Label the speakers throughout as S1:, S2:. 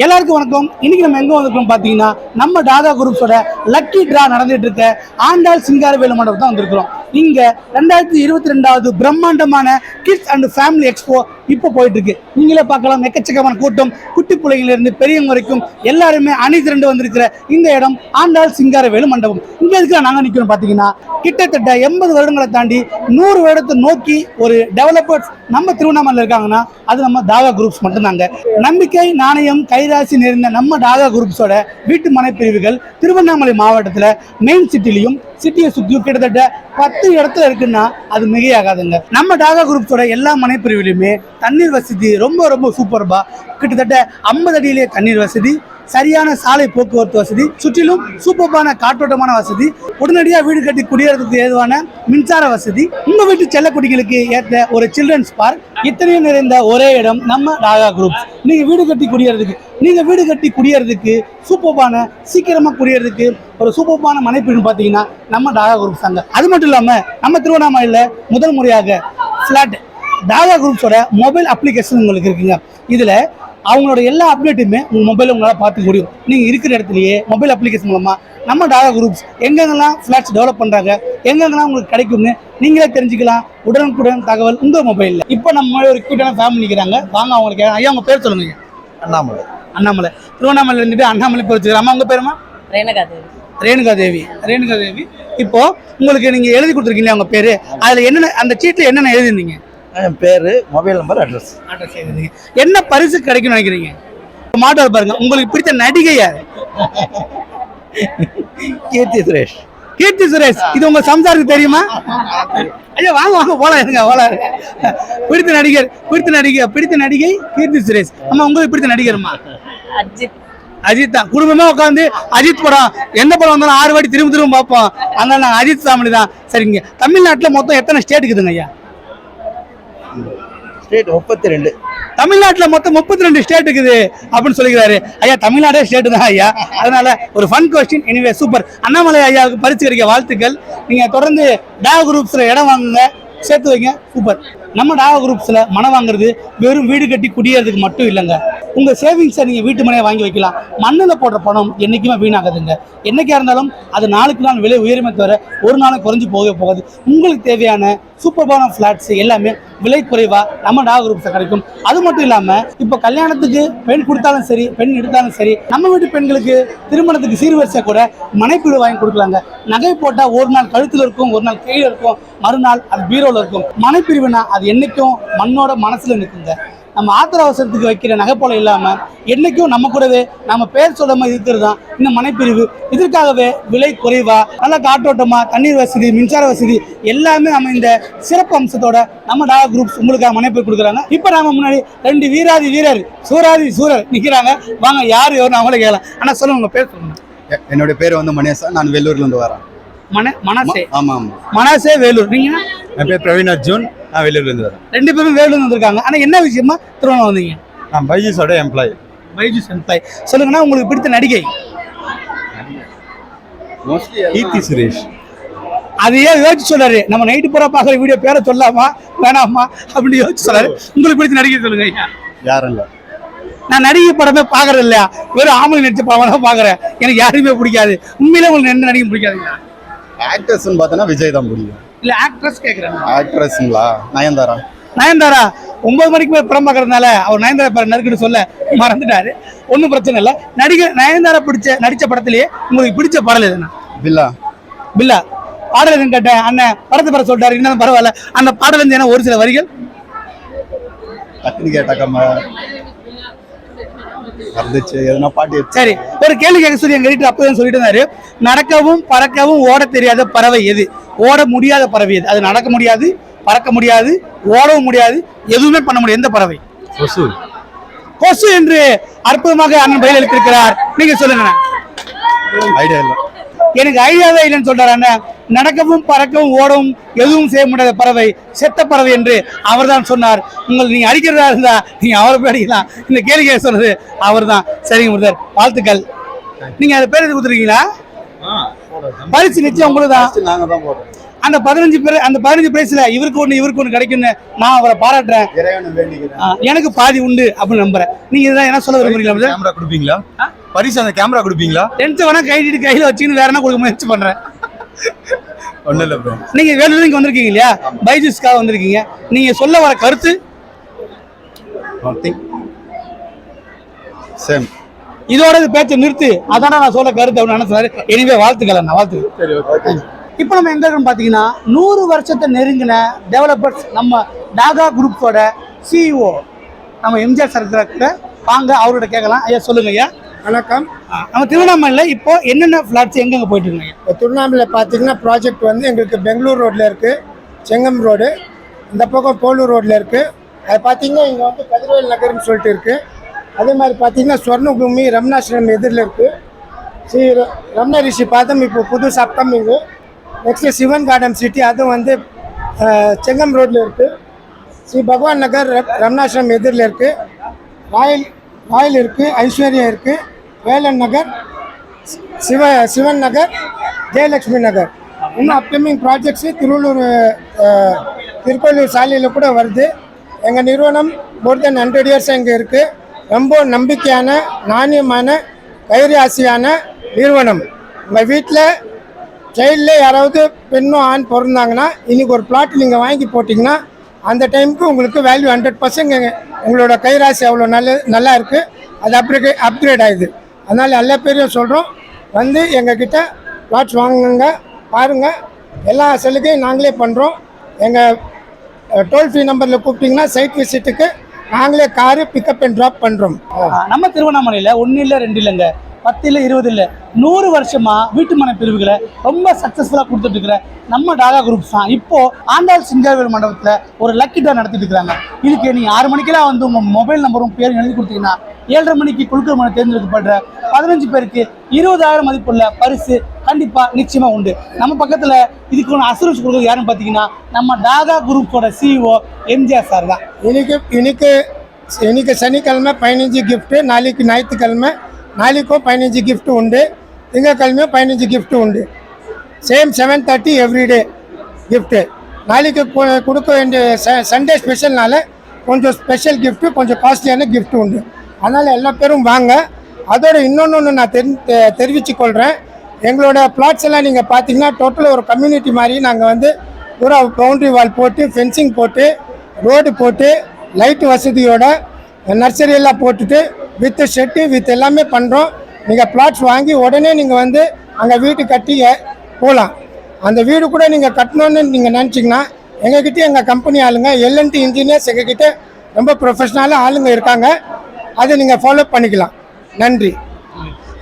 S1: எல்லாருக்கும் வணக்கம். இன்னைக்கு நம்ம எங்க வந்திருக்கோம் பாத்தீங்கன்னா, நம்ம டாடா குரூப்ஸோட லக்கி டிரா நடந்துட்டு இருக்க ஆண்டாள் சிங்காரவேலு மண்டபம் தான் வந்திருக்கிறோம். இங்க 2022வது பிரம்மாண்டமான கிட்ஸ் அண்ட் ஃபேமிலி எக்ஸ்போ இப்போ போயிட்டு இருக்கு. நீங்களே பார்க்கலாம், எக்கச்சக்கமான கூட்டம், குட்டி பிள்ளைங்கள இருந்து பெரியவங்க வரைக்கும் எல்லாருமே அணிதிரண்டு வந்திருக்கிற இந்த இடம் ஆண்டாள் சிங்காரவேலு மண்டபம். இங்க இருக்கிற நாங்க நிற்கிறோம் பாத்தீங்கன்னா, கிட்டத்தட்ட 80 வருடங்களை தாண்டி 100 வருடத்தை நோக்கி ஒரு டெவலப்பர்ஸ் நம்ம திருவண்ணாமலையில் இருக்காங்கன்னா அது நம்ம டாடா குரூப்ஸ் மட்டும்தாங்க. நம்பிக்கை, நாணயம், கைராசி நிறைந்த நம்ம டாடா குரூப்ஸோட வீட்டு மனை பிரிவுகள் திருவண்ணாமலை மாவட்டத்தில் மெயின் சிட்டிலையும் சிட்டியை சுற்றியும் கிட்டத்தட்ட 10 இடத்துல இருக்குன்னா அது மிகையாகாதுங்க. நம்ம டாடா குரூப்ஸோட எல்லா மனை பிரிவுலையுமே தண்ணீர் வசதி ரொம்ப ரொம்ப சூப்பர்பா. கிட்டத்தட்ட 50 அடியிலே தண்ணீர் வசதி, சரியான சாலை போக்குவரத்து வசதி, சுற்றிலும் சூப்பர்பான காற்றோட்டமான வசதி, உடனடியாக வீடு கட்டி குடியேறதுக்கு ஏதுவான மின்சார வசதி, உங்க வீட்டு செல்லக்குடிகளுக்கு ஏற்ற ஒரு சில்ட்ரன்ஸ் பார்க், இத்தனையும் நிறைந்த ஒரே இடம் நம்ம டாடா குரூப்ஸ். நீங்க வீடு கட்டி குடியேறதுக்கு சூப்பர்பான, சீக்கிரமா குடியேறதுக்கு ஒரு சூப்பர்பான மனைப்பிரிவு பார்த்தீங்கன்னா நம்ம டாடா குரூப்ஸ் தாங்க. அது மட்டும் இல்லாம நம்ம திருவண்ணாமலையில் முதல் முறையாக ஃபிளாட் டாடா குரூப்ஸோட மொபைல் அப்ளிகேஷன் உங்களுக்கு இருக்குங்க. இதுல அவங்களோட எல்லா அப்டேட்டுமே உங்கள் மொபைலில் உங்களால் பார்த்துக்க முடியும். நீங்கள் இருக்கிற இடத்துலையே மொபைல் அப்ளிகேஷன் மூலமாக நம்ம டாடா குரூப்ஸ் எங்கெங்கெல்லாம் ஃப்ளாட்ஸ் டெவலப் பண்ணுறாங்க, எங்கெங்கெல்லாம் உங்களுக்கு கிடைக்கும்னு நீங்களே தெரிஞ்சுக்கலாம். உடனுக்குடன் தகவல் உங்கள் மொபைலில். இப்போ நம்ம ஒரு கியூட்டான ஃபேமிலி நிற்கிறாங்க. வாங்க அவங்களுக்கு. ஐயா உங்கள் பேர் சொல்லுங்க.
S2: அண்ணாமலை.
S1: அண்ணாமலை. திருவண்ணாமலை இருந்துட்டு அண்ணாமலை பேர் வச்சுக்கிறேன். அம்மா உங்கள் பேருமா? ரேணுகா தேவி. இப்போ உங்களுக்கு நீங்கள் எழுதி கொடுத்துருக்கீங்க அவங்க பேர். அதில் என்னென்ன, அந்த சீட்டில் என்னென்ன எழுதிருந்தீங்க?
S2: என் பேரு, மொபைல் நம்பர், அட்ரஸ்.
S1: என்ன பரிசு கிடைக்கும்னு நினைக்கிறீங்க? மாட்டோர் பாருங்க. உங்களுக்கு பிடித்த நடிகை யாரு?
S2: கீர்த்தி சுரேஷ்.
S1: கீர்த்தி சுரேஷ். இது உங்க சம்சாருக்கு தெரியுமா? ஐயா வாங்க வாங்க போலாம் இருங்க போலாம். பிடித்த நடிகை கீர்த்தி சுரேஷ். அம்மா உங்களுக்கு பிடித்த நடிகர்மா? அஜித் தான். குடும்பமா உட்காந்து அஜித் படம் எந்த படம் வந்தாலும் 6 வாட்டி திரும்ப பார்ப்போம். அதனால நாங்கள் அஜித் ஃபேமிலி தான். சரிங்க. தமிழ்நாட்டில் மொத்தம் எத்தனை ஸ்டேட் இருக்குதுங்க ஐயா?
S2: ஸ்டேட் 32.
S1: தமிழ்நாட்டில் மொத்தம் 32 ஸ்டேட் இருக்குது அப்படின்னு சொல்லிக்கிறாரு ஐயா. தமிழ்நாடே ஸ்டேட் தான் ஐயா. அதனால ஒரு fun question. Anyway super. Annamalai ஐயாவுக்கு பரிசு கிடைக்க வாழ்த்துக்கள். நீங்க தொடர்ந்து டாடா குரூப்ஸ்ல இடம் வாங்குங்க, சேர்த்து வைங்க. சூப்பர். நம்ம டாடா குரூப்ஸ்ல மனம் வாங்குறது வெறும் வீடு கட்டி குடியேறதுக்கு மட்டும் இல்லைங்க. உங்க சேவிங்ஸை நீங்க வீட்டு மனையை வாங்கி வைக்கலாம். மண்ணில் போடுற பணம் என்னைக்குமே வீணாகாதுங்க. என்னைக்கா இருந்தாலும் அது நாளுக்கு நாள் விலை உயருமே தவிர ஒரு நாளும் குறைஞ்சி போகாது. உங்களுக்கு தேவையான சூப்பர்பான ஃபிளாட்ஸ் எல்லாமே விலை குறைவா நம்ம டாடா குரூப்ஸை கிடைக்கும். அது மட்டும் இல்லாம இப்போ கல்யாணத்துக்கு பெண் கொடுத்தாலும் சரி, பெண் எடுத்தாலும் சரி, நம்ம வீட்டு பெண்களுக்கு திருமணத்துக்கு சீர்வரிசை கூட மனைப்பீடு வாங்கி கொடுக்கலாங்க. நகை போட்டா ஒரு நாள் கழுத்துல இருக்கும், ஒரு நாள் கையில இருக்கும், மறுநாள் அது பீரோல இருக்கும். மனைப்பிரிவுனா அது என்னைக்கும் மண்ணோட மனசுல நிற்குங்க. நம்ம ஆத்திர அவசரத்துக்கு வைக்கிற நகை போல இல்லாம என்னைக்கும் நம்ம கூடவே நம்ம பேர் சொல்லாம இருக்கிறது தான் இந்த மனைப்பிரிவு. இதற்காகவே விலை குறைவா, நல்ல காற்றோட்டமா, தண்ணீர் வசதி, மின்சார வசதி எல்லாமே நம்ம இந்த சிறப்பு அம்சத்தோட நம்ம டாடா குரூப்ஸ் உங்களுக்காக மனைப்பிரிவு கொடுக்குறாங்க. இப்ப நம்ம முன்னாடி 2 வீராதி வீரர், சூரர் நிக்கிறாங்க. வாங்க, யாரு அவங்களே கேட்கலாம். ஆனா சொல்லுங்க, உங்க பேர் சொல்லுங்க.
S3: என்னோட பேர் வந்து மணேசா. நான் வேலூர்ல இருந்து வரேன்.
S1: மனசே?
S3: ஆமா.
S1: மனசே வேலூர். நீங்க?
S3: என் பேர் பிரவீன் அர்ஜுன். நான் வேலூர்ல இருந்து வரேன்.
S1: 2 பேரும் வேலூர்ல வந்திருக்காங்க. ஆனா என்ன விஷயமா திருவண்ணாமலை வந்தீங்க?
S3: நான் பைஜூஸோட எம்ப்ளாயி.
S1: சொல்லுங்கன்னா உங்களுக்கு பிடித்த நடிகை?
S3: கீர்த்தி சுரேஷ்.
S1: அதையே யோசிச்சு சொல்றாரு. நம்ம நைட்டு பூரா பாக்குற வீடியோ பேரை சொல்லாமா வேணாமா அப்படின்னு யோசிச்சு சொல்றாரு. உங்களுக்கு பிடித்த நடிகை சொல்லுங்க ஐயா.
S3: யாரும் இல்ல.
S1: நான் நடிகை படமே பாக்குறது இல்லையா, வெறும் ஆம்பளை நடிச்ச படம் தான் பாக்குறேன். எனக்கு யாருமே பிடிக்காது. உண்மையில உங்களுக்கு எந்த நடிகை பிடிக்காதுங்களா?
S3: ஆக்டர்ஸ்னு பார்த்தா விஜய் தான் பிடிக்கும்.
S1: இல்ல ஆக்ட்ரஸ் கேக்குறேன்.
S3: ஆக்ட்ரஸ்ங்களா? நயன்தாரா.
S1: 9 மணிக்கு மேல படம் பாக்குறதுனால அவர் நயன்தாரா பேர் நறுக்குன்னு சொல்ல மறந்துட்டாரு. ஒன்றும் பிரச்சனை இல்லை. நயன்தாரா நடிச்ச படத்திலேயே உங்களுக்கு பிடிச்ச பாடல் எதுனா? பில்லா பாடல் எதுன்னு கேட்டேன். அண்ணன் படத்தை பேர சொல்லிட்டாரு. இருந்தாலும் பரவாயில்ல. அந்த பாடல் இருந்து என்ன ஒரு சில வரிகள்
S3: டக்குனு கேட்டாக்கம்மா வந்துச்சு. எதுனா பாட்டு.
S1: சரி, ஒரு கேள்வி கேட்க சொல்லி எங்க வீட்டு அப்பதான் சொல்லிட்டு இருந்தாரு. நடக்கவும் பறக்கவும் ஓட தெரியாத பறவை எது? ஓட முடியாத பறவை எது? அது நடக்க முடியாது, பறக்க முடியாது, ஓடவும் முடியாது, எதுவுமே பண்ண முடியாது. எந்த பறவை? கொசு என்று அற்புதமாக அண்ணன் பயில எழுத்திருக்கிறார். நீங்க சொல்லுங்க.
S3: ஐடியா இல்லை.
S1: எனக்கு ஐடியாவே இல்லைன்னு சொல்றாரு அண்ணன். நடக்கவும் பறக்கவும் ஓடவும் எதுவும் செய்ய முடியாத பறவை செத்த பறவை என்று அவர் தான் சொன்னார். உங்களுக்கு நீங்க அடிக்கிறதா இருந்தா நீங்க அவரை போய் அடிக்கலாம். இந்த கேள்வி சொன்னது அவர் தான். சரிங்க பிரதர், வாழ்த்துக்கள். நீங்க அதை பேர் கொடுத்துருக்கீங்களா? பரிசு நிச்சயம் உங்களுக்கு தான். அந்த 15 பிரைஸ்ல இவருக்கு ஒண்ணு கிடைக்கும்னு நான் அவரை பாராட்டுறேன்.
S3: இறைவனை வேண்டிக்கிறேன்.
S1: எனக்கு பாதி உண்டு அப்படின்னு நம்புறேன். நீங்க இதான் என்ன சொல்ல விரும்புறீங்களா?
S3: கேமரா கொடுப்பீங்களா? பரிசு அந்த கேமரா கொடுப்பீங்களா?
S1: டென்த் வேணா கையில வச்சுன்னு வேற என்ன கொடுக்க முயற்சி பண்றேன்.
S3: ஒன்றும் இல்லை ப்ரோ.
S1: நீங்க வேலூர் இங்க வந்திருக்கீங்க இல்லையா, பைஜூஸ்க்காக வந்திருக்கீங்க. நீங்க சொல்ல வர கருத்து?
S3: சேம்.
S1: இதோட பேச்சை நிறுத்து, அதான நான் சொல்ல கருத்து அப்படின்னு நினைச்சாரு. எனவே வாழ்த்துக்கள் அண்ணா, வாழ்த்து.
S3: சரி, ஓகே.
S1: இப்போ நம்ம எங்க இருக்கோம் பாத்தீங்கன்னா 100 வருஷத்தை நெருங்கின டெவலப்பர்ஸ் நம்ம டாகா குரூப்ஸோட சிஇஓ நம்ம எம்ஜிஆர் சார் இருக்கிற. வாங்க அவரோட கேட்கலாம். ஐயா சொல்லுங்க ஐயா.
S4: வணக்கம்.
S1: நம்ம திருவண்ணாமலையில் இப்போ என்னென்ன ஃப்ளாட்ஸ் எங்கெங்க போயிட்டு இருக்கீங்க?
S4: இப்போ திருவண்ணாமலையில் பார்த்தீங்கன்னா ப்ராஜெக்ட் வந்து எங்களுக்கு பெங்களூர் ரோட்டில் இருக்குது, செங்கம் ரோடு, இந்த பக்கம் போலூர் ரோட்டில் இருக்குது. அது பார்த்தீங்கன்னா இங்கே வந்து கதிர்வேல் நகர்னு சொல்லிட்டு இருக்குது. அதே மாதிரி பார்த்தீங்கன்னா ஸ்வர்ணபூமி ரமணாசிரம் எதிரில் இருக்குது. ஸ்ரீ ரமண ரிஷி பாதம் இப்போ புதுசு அப்கமிங்கு. நெக்ஸ்ட்டு சிவன் கார்டன் சிட்டி, அதுவும் வந்து செங்கம் ரோட்டில் இருக்குது. ஸ்ரீ பகவான் நகர் ரமணாசிரம் எதிரில் இருக்குது. ராயல் இருக்குது, ஐஸ்வர்யா இருக்குது, வேலன் நகர், சிவன் நகர், ஜெயலக்ஷ்மி நகர். இன்னும் அப்கமிங் ப்ராஜெக்ட்ஸு திருக்கோயிலூர் சாலையில் கூட வருது. எங்கள் நிறுவனம் மோர் தென் 100 இயர்ஸ் இங்கே இருக்குது. ரொம்ப நம்பிக்கையான நாணயமான கைராசியான நிறுவனம். உங்கள் வீட்டில் சைல்டில் யாராவது பெண்ணும் ஆண் பிறந்தாங்கன்னா இன்றைக்கி ஒரு பிளாட் நீங்கள் வாங்கி போட்டிங்கன்னா அந்த டைமுக்கு உங்களுக்கு வேல்யூ 100% எங்களோட கைராசி அவ்வளோ நல்லா இருக்குது. அது அப்கிரேட் ஆகுது. அதனால் எல்லா பேரையும் சொல்கிறோம், வந்து எங்ககிட்ட பிளாட்ஸ் வாங்குங்க, பாருங்கள். எல்லா சலுகையும் நாங்களே பண்ணுறோம். எங்கள் டோல் ஃப்ரீ நம்பரில் கூப்பிட்டிங்கன்னா சைட் விசிட்டுக்கு நாங்களே காரு பிக்கப் அண்ட் ட்ராப் பண்ணுறோம்.
S1: நம்ம திருவண்ணாமலையில் 1 இல்லை 2 இல்லைங்க, 10 இல்லை 20 இல்லை, 100 வருஷமா வீட்டுமனை பிரிவுகளை ரொம்ப சக்ஸஸ்ஃபுல்லாக கொடுத்துட்டு இருக்கிற நம்ம டாகா குரூப்ஸ் தான் இப்போ ஆண்டாள் சிங்காரவேல் மண்டபத்தில் ஒரு லக்கி ட்ரா நடத்திட்டு இருக்கிறாங்க. இதுக்கு நீங்கள் 6 மணிக்கெல்லாம் வந்து உங்கள் மொபைல் நம்பரும் பேரும் எழுதி கொடுத்தீங்கன்னா 7:30 மணிக்கு குழுக்கள் மூலம் தேர்ந்தெடுக்கப்படுற 15 பேருக்கு 20,000 மதிப்புள்ள பரிசு கண்டிப்பாக நிச்சயமாக உண்டு. நம்ம பக்கத்தில் இதுக்கு ஒன்று அசூரன்ஸ் கொடுக்குறது யாருன்னு பார்த்தீங்கன்னா நம்ம டாகா குரூப்ஸோட சிஇஓ எம்ஜிஆர் சார் தான்.
S4: இன்னைக்கு சனிக்கிழமை 15 கிஃப்ட்டு, நாளைக்கு ஞாயிற்றுக்கிழமை நாளைக்கும் 15 கிஃப்ட்டு உண்டு, திங்கக்கிழமையும் 15 கிஃப்ட்டு உண்டு. Same 7:30 everyday gift. நாளைக்கு கொடுக்க வேண்டிய சண்டே ஸ்பெஷல்னால கொஞ்சம் ஸ்பெஷல் கிஃப்ட்டு, கொஞ்சம் காஸ்ட்லியான கிஃப்ட்டு உண்டு. அதனால் எல்லா பேரும் வாங்க. அதோட இன்னொன்று நான் தெரிவிச்சுக்கொள்கிறேன். எங்களோட பிளாட்ஸ் எல்லாம் நீங்கள் பார்த்தீங்கன்னா டோட்டலாக ஒரு கம்யூனிட்டி மாதிரி நாங்கள் வந்து பூரா பவுண்ட்ரி வால் போட்டு, ஃபென்சிங் போட்டு, ரோடு போட்டு, லைட் வசதியோட, நர்சரி எல்லாம் போட்டுட்டு வித் ஷெட்டு வித் எல்லாமே பண்ணுறோம். நீங்கள் பிளாட்ஸ் வாங்கி உடனே நீங்கள் வந்து அங்கே வீடு கட்டி போகலாம். அந்த வீடு கூட நீங்கள் கட்டணுன்னு நீங்கள் நினச்சிங்கன்னா எங்ககிட்ட எங்கள் கம்பெனி ஆளுங்க L&T இன்ஜினியர்ஸ் எங்ககிட்ட ரொம்ப ப்ரொஃபஷ்னலாக ஆளுங்க இருக்காங்க. அதை நீங்கள் ஃபாலோ பண்ணிக்கலாம். நன்றி.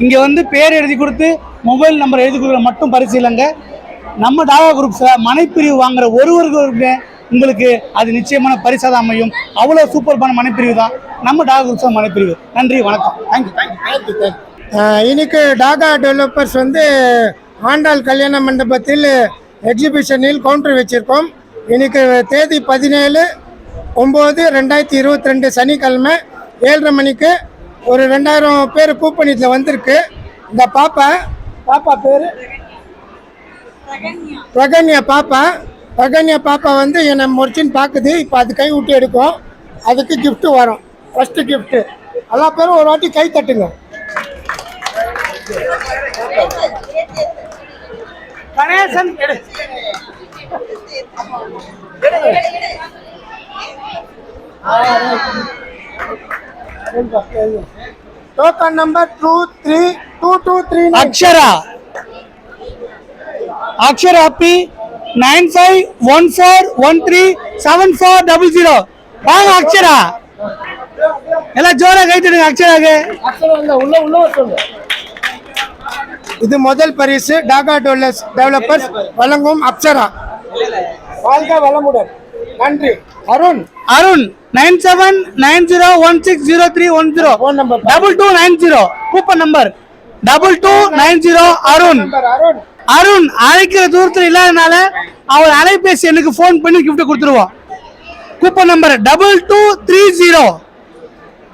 S1: இங்கே வந்து பேர் எழுதி கொடுத்து மொபைல் நம்பர் எழுதி கொடுக்குற மட்டும் பரிசீலங்க. நம்ம டாகா குரூப்ஸில் மனைப்பிரிவு வாங்குற ஒருவருக்கு உங்களுக்கு அது நிச்சயமான பரிசாக அமையும். அவ்வளோ சூப்பர்பான மனைப்பிரிவு தான் நம்ம டாகா குரூப்ஸ் மனைப்பிரிவு. நன்றி, வணக்கம். தேங்க்யூ.
S4: இன்னைக்கு டாகா டெவலப்பர்ஸ் வந்து ஆண்டாள் கல்யாண மண்டபத்தில் எக்ஸிபிஷனில் கவுண்டர் வச்சுருக்கோம். இன்னைக்கு தேதி 17/9/2022 சனிக்கிழமை 7:30 மணிக்கு ஒரு 2000 பேர் கூப்பன் இதில் வந்திருக்கு. இந்த பாப்பா பேர் பிரகன்யா பாப்பா வந்து என்னை முடிச்சுன்னு பார்க்குது. இப்போ அது கை விட்டு எடுக்கும், அதுக்கு கிஃப்ட்டு வரும். ஃபஸ்ட்டு கிஃப்ட்டு எல்லா பேரும் ஒரு வாட்டி கை தட்டுங்க.
S1: Ganesan
S4: token number 232239.
S1: அக்ஷரா அப்பி 9514137400. வாங்க அக்ஷரா, எல்லாம் ஜோரா கைட்டுடுங்க அக்ஷராக்கு.
S4: இது முதல் பரிசு டாகா டெவலப்பர்ஸ் வழங்கும் அப்சரா. வாழ்க வளமுடன். நன்றி. Arun
S1: 9790160310
S4: phone number
S1: 2290 coupon number 2290. Arun அழைக்கிற தூரத்தில் இல்லாதனால அவர் அலைபேசி எனக்கு ஃபோன் பண்ணி கிஃப்ட் கொடுத்துருவோம். Coupon number 2230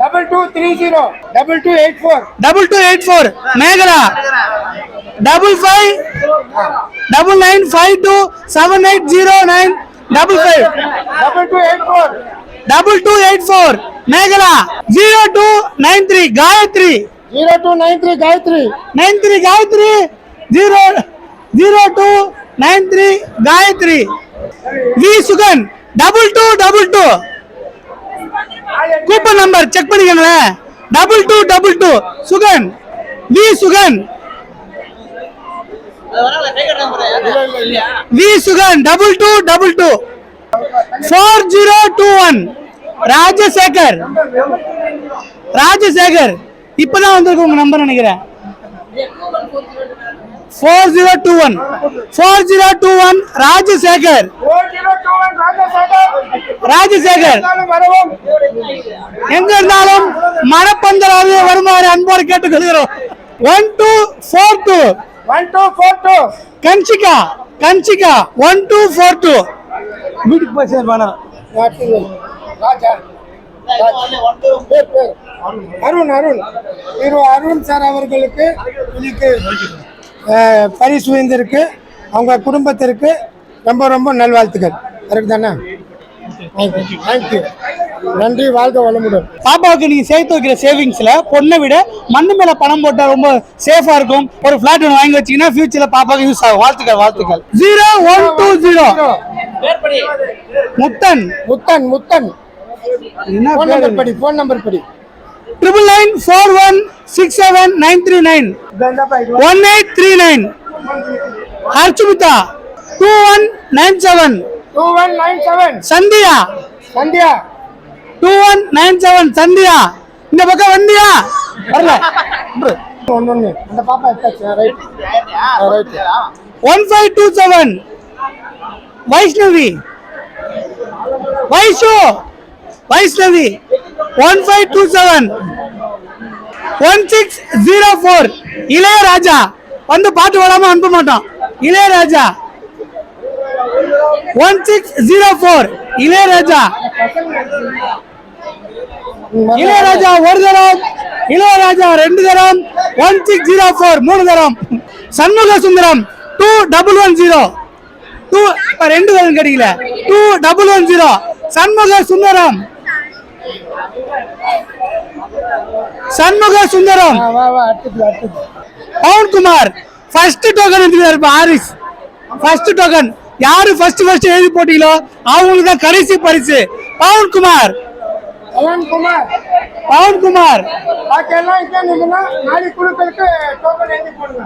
S4: 2230 2284.
S1: Mekala 5599527809 55 2284 Mekala 0293 Gayatri
S4: 0293 Gayatri.
S1: 93 Gayatri 0293 Gayatri V Sugan 2222 coupon number check பண்ணிக்கங்களேன் 2222 சுகன் வி சுகன் வி சுகன் 2222 4021 ராஜசேகர் ராஜசேகர் இப்பதான் வந்திருக்கு உங்க நம்பர் நினைக்கிறேன் 4021 ராஜசேகர்
S4: 4021
S1: ராஜசேகர்
S4: வரவும்.
S1: எங்க இருந்தாலும் மனப்பந்தலாவே வருமாறு அன்போடு கேட்டுக்கொள்கிறோம் 1242
S4: 1242
S1: கன்சிகா கன்சிகா 1242 வீட்டுக்கு போய் சேர் பண்ணலாம்
S4: ராஜா அருண் அருண் திரு அருண் சார் அவர்களுக்கு இன்னைக்கு பரிசு விழுந்திருக்கு. அவங்க குடும்பத்திற்கு ரொம்ப ரொம்ப நல்வாழ்த்துக்கள். கரெக்ட் தானே? தேங்க்யூ. நன்றி, வாழ்க வளமுடன்.
S1: பாப்பாவுக்கு நீங்க சேர்த்து வைக்கிற சேவிங்ஸ்ல பொண்ணை விட மண்ணு மேல பணம் போட்டா ரொம்ப சேஃபா இருக்கும். ஒரு பிளாட் ஒன்று வாங்கி வச்சீங்கன்னா ஃபியூச்சர்ல பாப்பாவுக்கு யூஸ் ஆகும். வாழ்த்துக்கள் வாழ்த்துக்கள். 0120 முத்தன்
S4: முத்தன் முத்தன்
S1: என்ன
S4: ஃபோன் நம்பர் படி, ஃபோன் நம்பர் படி.
S1: 9941679339 1839 ஹர்ஷுமிதா 2197
S4: 2197
S1: சந்தியா
S4: சந்தியா
S1: 2197 சந்தியா இந்த பக்கம் வந்தியா வரல
S4: ஒன்னொன்னு அந்த பாப்பா எடுத்தாச்சு. ரைட் ரைட்
S1: 1527 வைஷ்ணவி வைஷு வைஷ்ணவி 1527 1604 இளையராஜா வந்து பாட்டு வராம அனுப்ப மாட்டோம். இளையராஜா 1604 இளையராஜா இளையராஜா ஒரு தரம் இளையராஜா 2 தரம் 1604 3 தரம் சண்முக சுந்தரம் 2110 2 தரம் கிடைக்கல 2110 சண்முக சுந்தரம் சண்முக சுந்தரம்
S4: வா வா அடுத்து அடுத்து
S1: பவன் குமார் ஃபர்ஸ்ட் டோக்கன் எடுத்துக்கிறாரு ஹாரிஸ் ஃபர்ஸ்ட் டோக்கன் யாரு ஃபர்ஸ்ட் எழுதி போட்டீங்களோ அவங்களுக்கு தான் கடைசி பரிசு பவன் குமார்
S4: பவன் குமார்
S1: பவன் குமார்
S4: பாக்கெல்லாம் இங்கே நின்னா நாளைக்கு குழுக்களுக்கு டோக்கன் எழுதி போடுங்க.